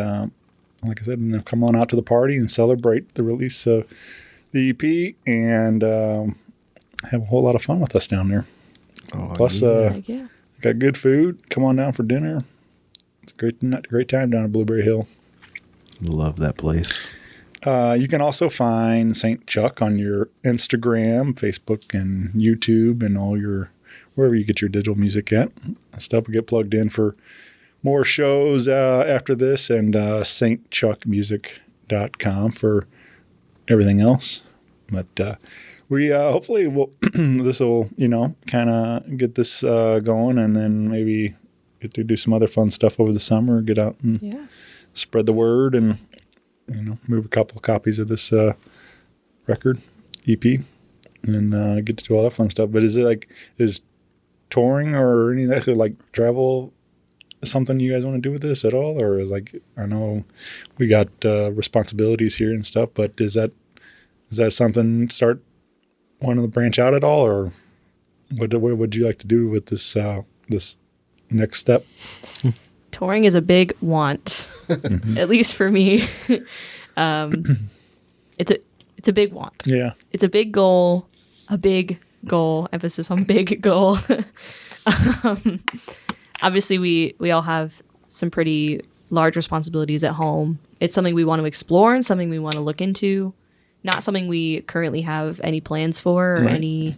like I said, come on out to the party and celebrate the release of the EP and have a whole lot of fun with us down there. Plus, Heck yeah. got good food. Come on down for dinner. It's a great time down at Blueberry Hill. Love that place. You can also find Saint Chuck on your Instagram, Facebook, and YouTube, and wherever you get your digital music at. Stuff will get plugged in for more shows after this, and saintchuckmusic.com for everything else. But we hopefully will this will kind of get this going, and then maybe get to do some other fun stuff over the summer. Get out and spread the word, and move a couple of copies of this record EP, and get to do all that fun stuff. But is touring or any of that like travel something you guys want to do with this at all, or is I know we got responsibilities here and stuff, but is that something wanting to branch out at all, or what would you like to do with this this next step? Touring is a big want, at least for me. It's a big want. Yeah. It's a big goal, emphasis on big goal. Obviously, we all have some pretty large responsibilities at home. It's something we want to explore and something we want to look into. Not something we currently have any plans for or any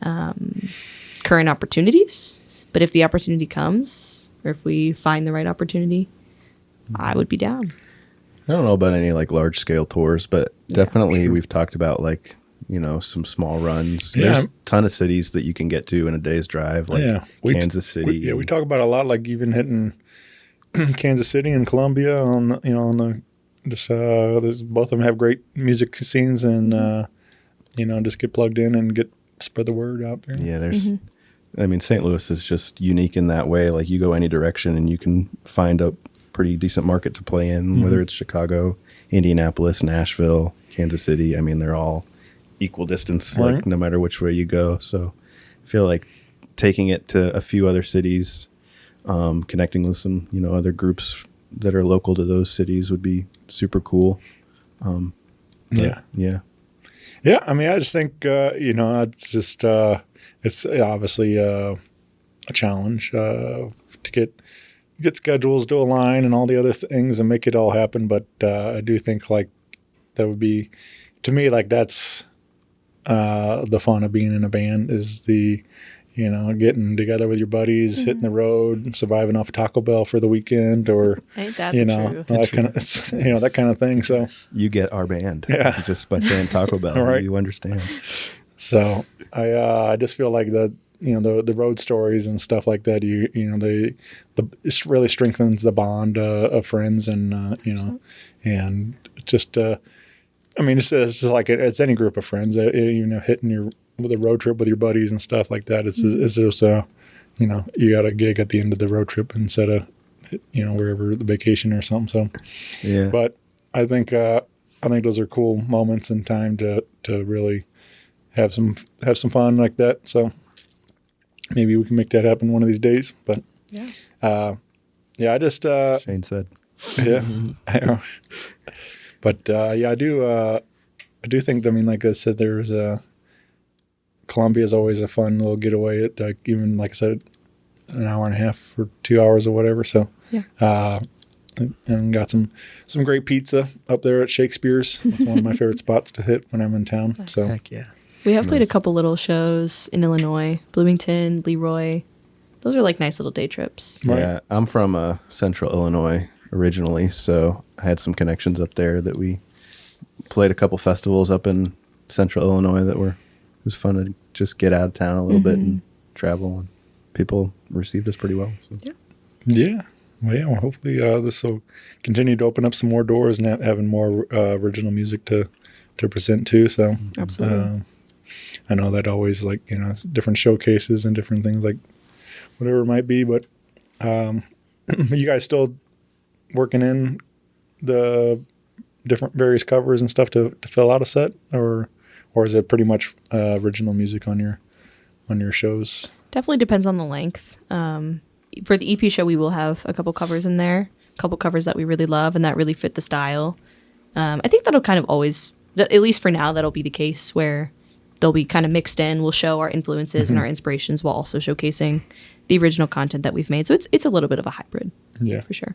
current opportunities. But if the opportunity comes, or if we find the right opportunity, I would be down. I don't know about any large scale tours, but definitely we've talked about some small runs. Yeah. There's a ton of cities that you can get to in a day's drive, Kansas City. We talk about a lot, like even hitting Kansas City and Columbia on the there's both of them have great music scenes, and just get plugged in and spread the word out there. Yeah, there's. I mean, St. Louis is just unique in that way. Like you go any direction and you can find a pretty decent market to play in, whether it's Chicago, Indianapolis, Nashville, Kansas City. I mean, they're all equal distance, no matter which way you go. So I feel like taking it to a few other cities, connecting with some, other groups that are local to those cities would be super cool. Yeah. I mean, I just think, it's just, it's obviously a challenge to get schedules to align and all the other things and make it all happen. But I do think that would be, to me, that's the fun of being in a band is the, getting together with your buddies, hitting the road, surviving off Taco Bell for the weekend, or Ain't that the truth? that kind of that kind of thing. So you get our band, just by saying Taco Bell, Right. You understand. So I just feel like the road stories and stuff like that. It really strengthens the bond of friends, and and just I mean it's just like it's any group of friends. Hitting with a road trip with your buddies and stuff like that. It's just you got a gig at the end of the road trip instead of wherever the vacation or something. So Yeah, but I think those are cool moments and time to really have some fun like that. So maybe we can make that happen one of these days. But I just Shane said. Yeah. But yeah, I do think, I mean, like I said, there's Columbia is always a fun little getaway at even, like I said, an hour and a half or 2 hours or whatever. So, Yeah. And got some great pizza up there at Shakespeare's. It's one of my favorite spots to hit when I'm in town. So, Heck yeah. We have played a couple little shows in Illinois, Bloomington, Leroy. Those are like nice little day trips. Right. Yeah, I'm from Central Illinois originally, so I had some connections up there that we played a couple festivals up in Central Illinois that it was fun to just get out of town a little bit and travel, and people received us pretty well. So. Yeah. Well, hopefully this will continue to open up some more doors and having more original music to present to. So, Absolutely. I know that always, like, different showcases and different things, like whatever it might be. But you guys still working in the different various covers and stuff to fill out a set, or is it pretty much original music on your shows? Definitely depends on the length. For the EP show, we will have a couple covers in there, a couple covers that we really love and that really fit the style. I think that'll kind of always, at least for now, that'll be the case where they'll be kind of mixed in. We'll show our influences and our inspirations while also showcasing the original content that we've made. So it's a little bit of a hybrid, for sure.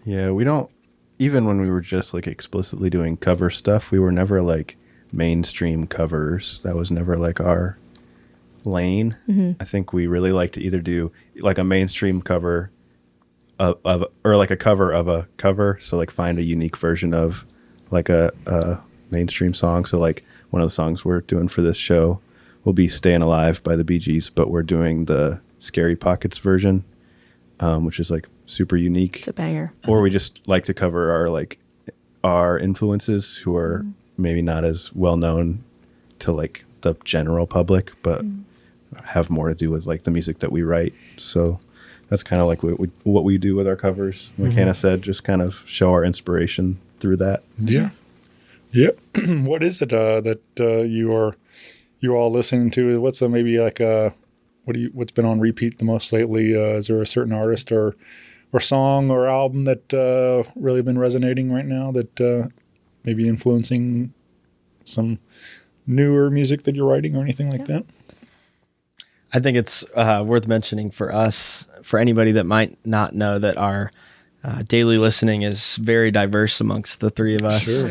Yeah, we don't, even when we were just like explicitly doing cover stuff, we were never like mainstream covers. That was never like our lane. I think we really like to either do like a mainstream cover of or like a cover of a cover, so like find a unique version of like a mainstream song. So like one of the songs we're doing for this show will be Staying Alive by the Bee Gees, but we're doing the Scary Pockets version, which is like super unique. It's a banger. Or we just like to cover our influences who are maybe not as well known to like the general public, but have more to do with like the music that we write. So that's kind of like what we do with our covers. Like Hannah said, just kind of show our inspiration through that. Yeah. Yep. What is it that you all listening to? What's maybe like what's been on repeat the most lately? Is there a certain artist or song or album that really been resonating right now that maybe influencing some newer music that you're writing or anything like that? I think it's worth mentioning for us, for anybody that might not know, that our daily listening is very diverse amongst the three of us. Sure.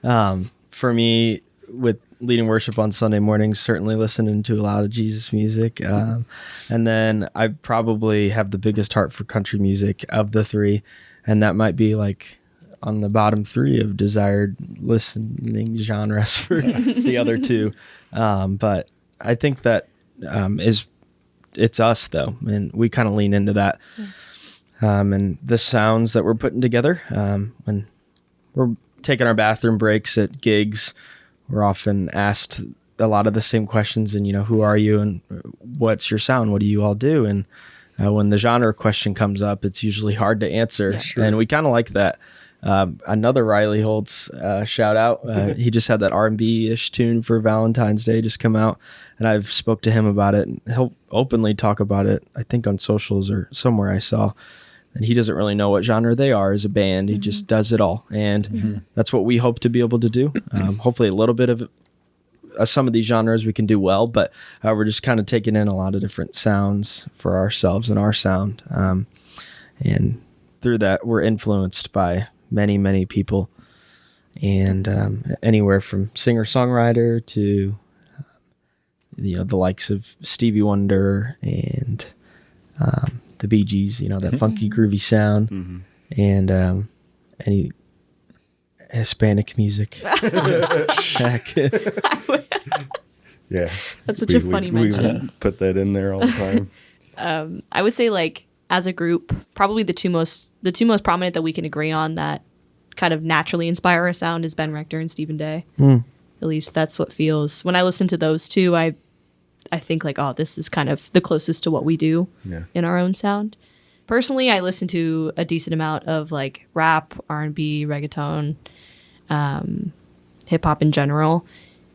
100%. For me, with leading worship on Sunday mornings, certainly listening to a lot of Jesus music. And then I probably have the biggest heart for country music of the three. And that might be like on the bottom three of desired listening genres for the other two. But I think that it's us though, and we kind of lean into that. And the sounds that we're putting together, when we're taking our bathroom breaks at gigs, we're often asked a lot of the same questions, and who are you and what's your sound? What do you all do? And when the genre question comes up, it's usually hard to answer. Yeah, and we kind of like that. Another Riley Holtz shout out. He just had that R&B-ish tune for Valentine's Day just come out, and I've spoke to him about it, and he'll openly talk about it, I think on socials or somewhere I saw. And he doesn't really know what genre they are as a band. He just does it all. And that's what we hope to be able to do. Hopefully a little bit of some of these genres we can do well, but we're just kind of taking in a lot of different sounds for ourselves and our sound. And through that, we're influenced by many, many people. And anywhere from singer-songwriter to the likes of Stevie Wonder and the Bee Gees, that funky, groovy sound, and any Hispanic music. Yeah. That's such a funny mention. We put that in there all the time. I would say, like, as a group, probably the two most prominent that we can agree on that kind of naturally inspire our sound is Ben Rector and Stephen Day. At least that's what feels, when I listen to those two, I think like, oh, this is kind of the closest to what we do in our own sound. Personally, I listen to a decent amount of like rap, R&B, reggaeton, hip hop in general.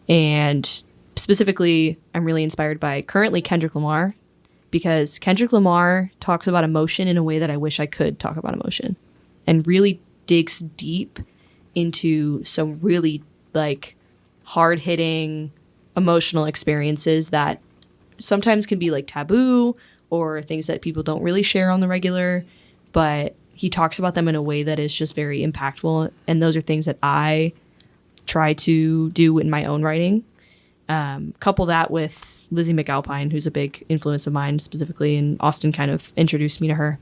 And specifically, I'm really inspired by currently Kendrick Lamar, because Kendrick Lamar talks about emotion in a way that I wish I could talk about emotion. and really digs deep into some really like hard-hitting emotional experiences that sometimes can be like taboo or things that people don't really share on the regular, but he talks about them in a way that is just very impactful. And those are things that I try to do in my own writing. Couple that with Lizzie McAlpine, who's a big influence of mine specifically, and Austin kind of introduced me to her.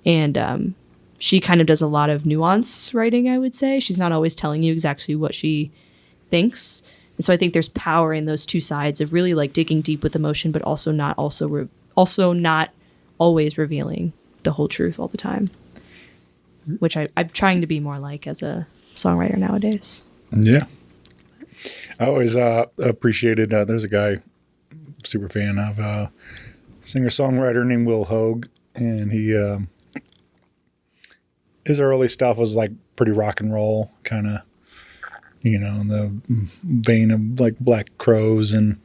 And she kind of does a lot of nuance writing, I would say. She's not always telling you exactly what she thinks. And so I think there's power in those two sides of really like digging deep with emotion, but also not always revealing the whole truth all the time, which I'm trying to be more like as a songwriter nowadays. Yeah. I always appreciated, there's a guy, super fan of, singer-songwriter named Will Hogue, and he, his early stuff was like pretty rock and roll, kind of, you know, in the vein of like Black Crowes and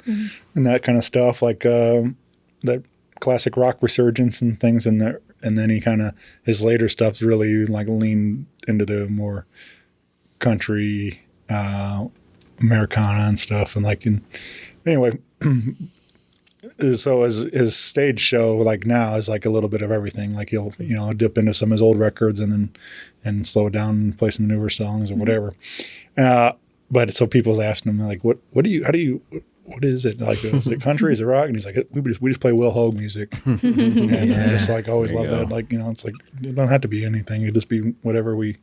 that kind of stuff, like that classic rock resurgence and things in there. And then he kind of, his later stuff's really like leaned into the more country, Americana and stuff. And like, anyway, so his stage show like now is like a little bit of everything. Like he'll, you know, dip into some of his old records and slow it down and play some newer songs or whatever. But so people's asking him like, what is it? Like, is it country? Is it rock? And he's like, we just play Will Hogue music. And I just like always love that. Like, you know, it's like, it don't have to be anything. It just be whatever we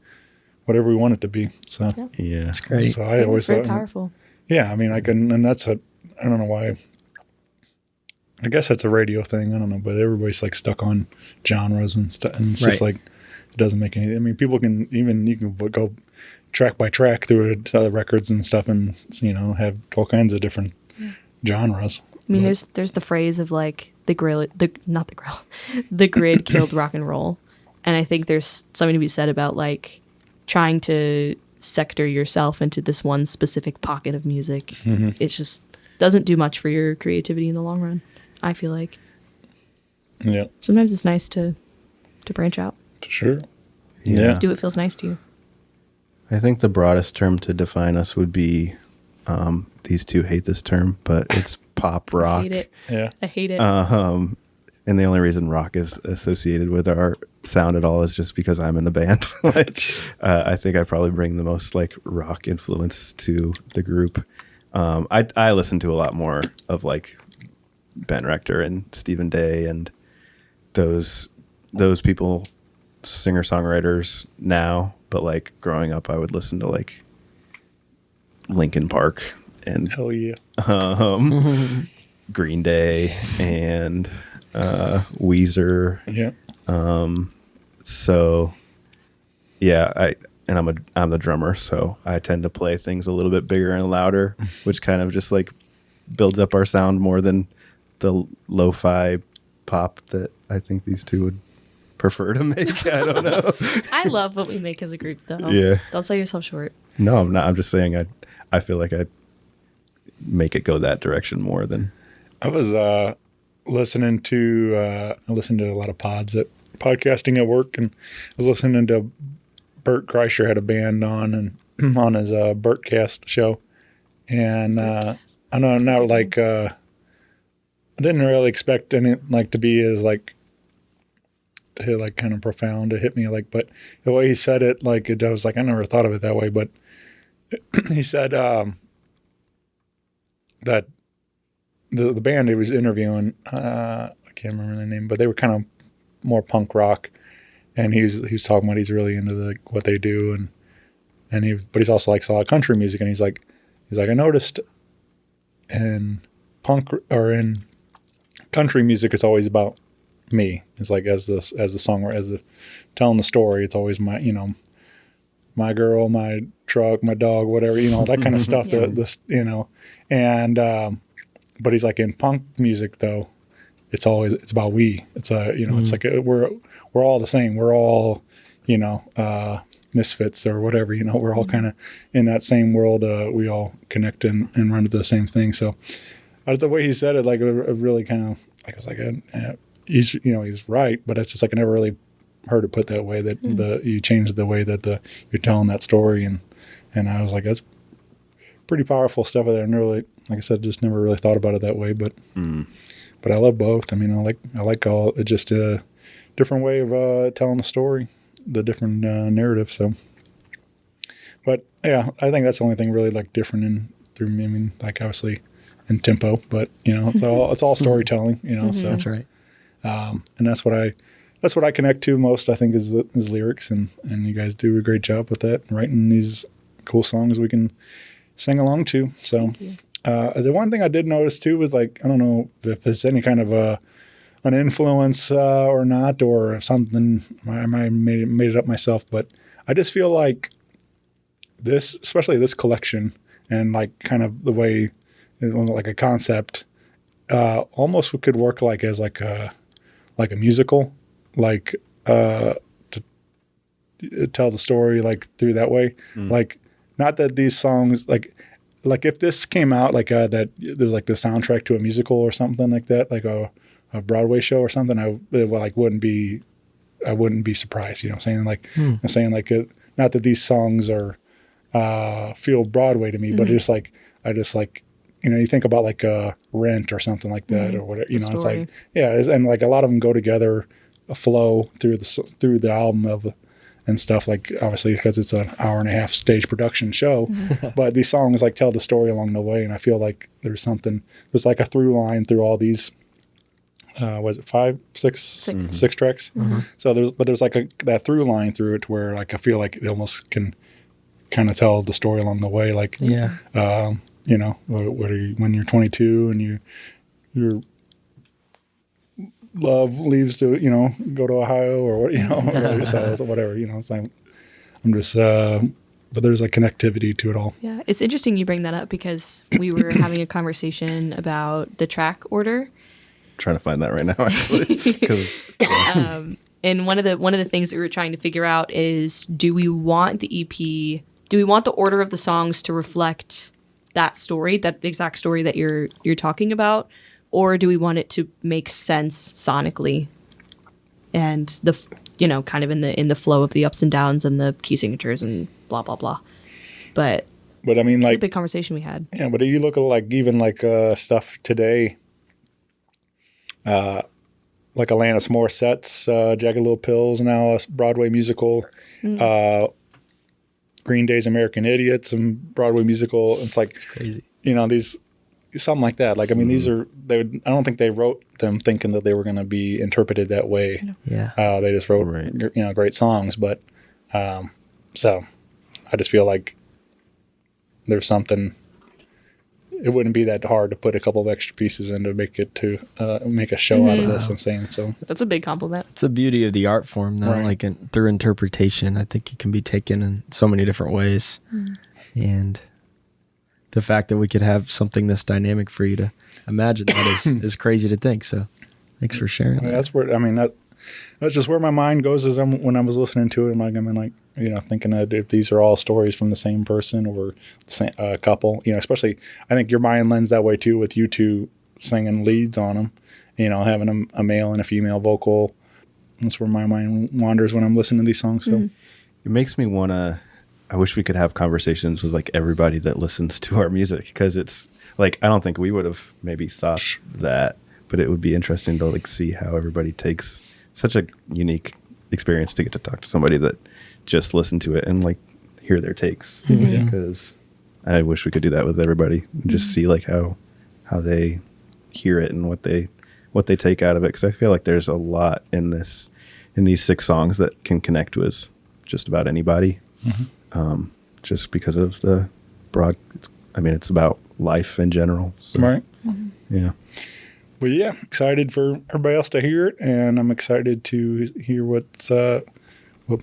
want it to be. So Yeah. It's great. So I always It's very thought, powerful. yeah, I mean, I don't know why. I guess that's a radio thing. I don't know, but everybody's like stuck on genres and stuff. And it's just like, it doesn't make any, I mean, you can go track by track through other records and stuff and, you know, have all kinds of different genres. I mean, there's the phrase of like the grid killed rock and roll. And I think there's something to be said about like trying to sector yourself into this one specific pocket of music. It just doesn't do much for your creativity in the long run, I feel like. Yeah. Sometimes it's nice to branch out. Sure. Yeah. Do what feels nice to you. I think the broadest term to define us would be, these two hate this term, but it's pop rock. I hate it. Yeah. I hate it. And the only reason rock is associated with our sound at all is just because I'm in the band. I think I probably bring the most like rock influence to the group. I listen to a lot more of like Ben Rector and Stephen Day and those people, singer-songwriters now. But like growing up, I would listen to like Linkin Park and Hell yeah. Green Day and Weezer. Yeah. So yeah, I'm the drummer, so I tend to play things a little bit bigger and louder, which kind of just like builds up our sound more than the lo-fi pop that I think these two would prefer to make. I don't know. I love what we make as a group, though. Yeah. Don't sell yourself short. No, I'm not. I'm just saying I feel like I make it go that direction more than. I was listening to a lot of podcasting at work, and I was listening to Bert Kreischer had a band on and on his Bertcast show, and I know not like I didn't really expect any like to be as like to like kind of profound to hit me like, but the way he said it, like I was like I never thought of it that way, but he said that the band he was interviewing, I can't remember the name, but they were kind of more punk rock, and he was talking about he's really into what they do, but he's also likes a lot of country music, and he's like I noticed in punk or in country music it's always about me. It's like as the songwriter, telling the story, it's always my girl, my truck, my dog, whatever, that kind of stuff. But he's like in punk music though, it's about we. It's it's like we're all the same. We're all misfits or whatever. We're all kind of in that same world. We all connect and run to the same thing. So the way he said it, like it really kind of like I was like, he's right, but it's just like I never really heard it put that way, that you changed the way that you're telling that story, and I was like, that's pretty powerful stuff there. And really, like I said, just never really thought about it that way, but I love both. I mean, I like all, it's just a different way of telling a story, the different narrative. So, but yeah, I think that's the only thing really like different I mean, like obviously in tempo, but you know, it's all storytelling, you know. So That's right. and that's what I connect to most, I think, is lyrics, and you guys do a great job with that, writing these cool songs we can sing along to. So the one thing I did notice too was, like, I don't know if it's any kind of an influence or not, or if something I might have made it up myself, but I just feel like this, especially this collection, and like kind of the way, like a concept, almost could work like as like a musical, like to tell the story like through that way. Like, not that these songs, like if this came out like that there's like the soundtrack to a musical or something like that, like a Broadway show or something, I wouldn't be surprised. You know what I'm saying? Like I'm saying, like not that these songs are feel Broadway to me, but it's like I just like, you know, you think about like Rent or something like that, or whatever. You know, it's like, yeah, and like a lot of them go together, a flow through the album and stuff, like obviously because it's an hour-and-a-half stage production show, but these songs like tell the story along the way, and I feel like there's like a through line through all these. Was it 6 tracks? So there's like that through line through it where like I feel like it almost can kind of tell the story along the way, like you know, what are you, when you're 22 and your love leaves to, you know, go to Ohio, or you know, or so whatever, you know. It's like I'm just but there's like connectivity to it all. Yeah, it's interesting you bring that up, because we were having a conversation about the track order. Trying to find that right now, actually, because and one of the things that we were trying to figure out is, do we want the order of the songs to reflect that story, that exact story that you're talking about, or do we want it to make sense sonically, and you know, kind of in the flow of the ups and downs and the key signatures and blah blah blah. But I mean, like, it's a big conversation we had. Yeah, but you look at like even like stuff today, like Alanis Morissette's Jagged Little Pills, now a Broadway musical. Green Day's American Idiot, some Broadway musical. It's like Crazy. You know, these something like that. Like, I mean, these are I don't think they wrote them thinking that they were going to be interpreted that way. Yeah. They just wrote you know, great songs, but so I just feel like there's something. It wouldn't be that hard to put a couple of extra pieces in to make it to make a show out of this. I'm saying, so That's a big compliment. It's the beauty of the art form, though. Right. Like through interpretation, I think it can be taken in so many different ways, and the fact that we could have something this dynamic for you to imagine that is crazy to think. So, thanks for sharing. I mean, that. that's where that's just where my mind goes. Is when I was listening to it, I'm like, you know, thinking that if these are all stories from the same person or the same couple, you know, especially I think your mind lends that way too, with you two singing leads on them, you know, having a male and a female vocal. That's where my mind wanders when I'm listening to these songs. So it makes me want to, I wish we could have conversations with like everybody that listens to our music, because it's like, I don't think we would have maybe thought that, but it would be interesting to like see how everybody takes such a unique experience to get to talk to somebody that just listen to it and like hear their takes, because I wish we could do that with everybody and just see like how they hear it and what they take out of it, because I feel like there's a lot in these 6 songs that can connect with just about anybody, just because of the broad. It's about life in general, so, right. Yeah. Well, yeah, excited for everybody else to hear it, and I'm excited to hear what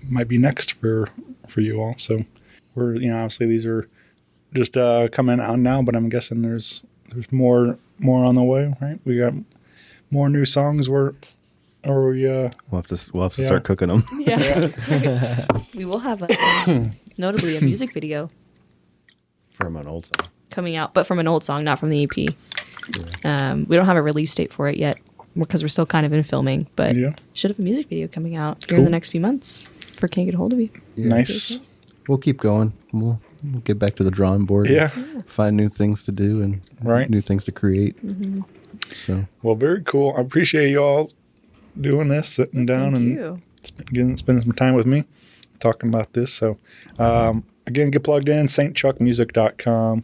might be next for you all. So we're, you know, obviously these are just coming out now, but I'm guessing there's more on the way, right? We got more new songs. We'll have to start cooking them. Yeah. We will have notably a music video from an old song. coming out, but from an old song, not from the EP. We don't have a release date for it yet. because we're still kind of in filming, but Yeah. should have a music video coming out here in the Cool. next few months for Can't Get a Hold of You. Nice. We'll keep going. We'll get back to the drawing board. Yeah. Find new things to do and Right. new things to create. So Well, very cool. I appreciate you all doing this, sitting down Thank and you. spending some time with me talking about this. So, again, get plugged in, saintchuckmusic.com,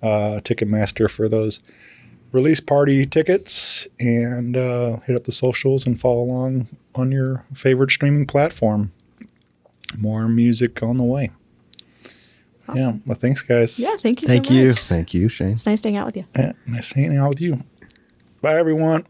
Ticketmaster for those release party tickets, and hit up the socials and follow along on your favorite streaming platform. More music on the way. Yeah. Well, thanks, guys. Yeah, thank you Thank so you. much. thank you, Shane. It's nice to hang out with you. Yeah, nice hanging out with you. Bye, everyone.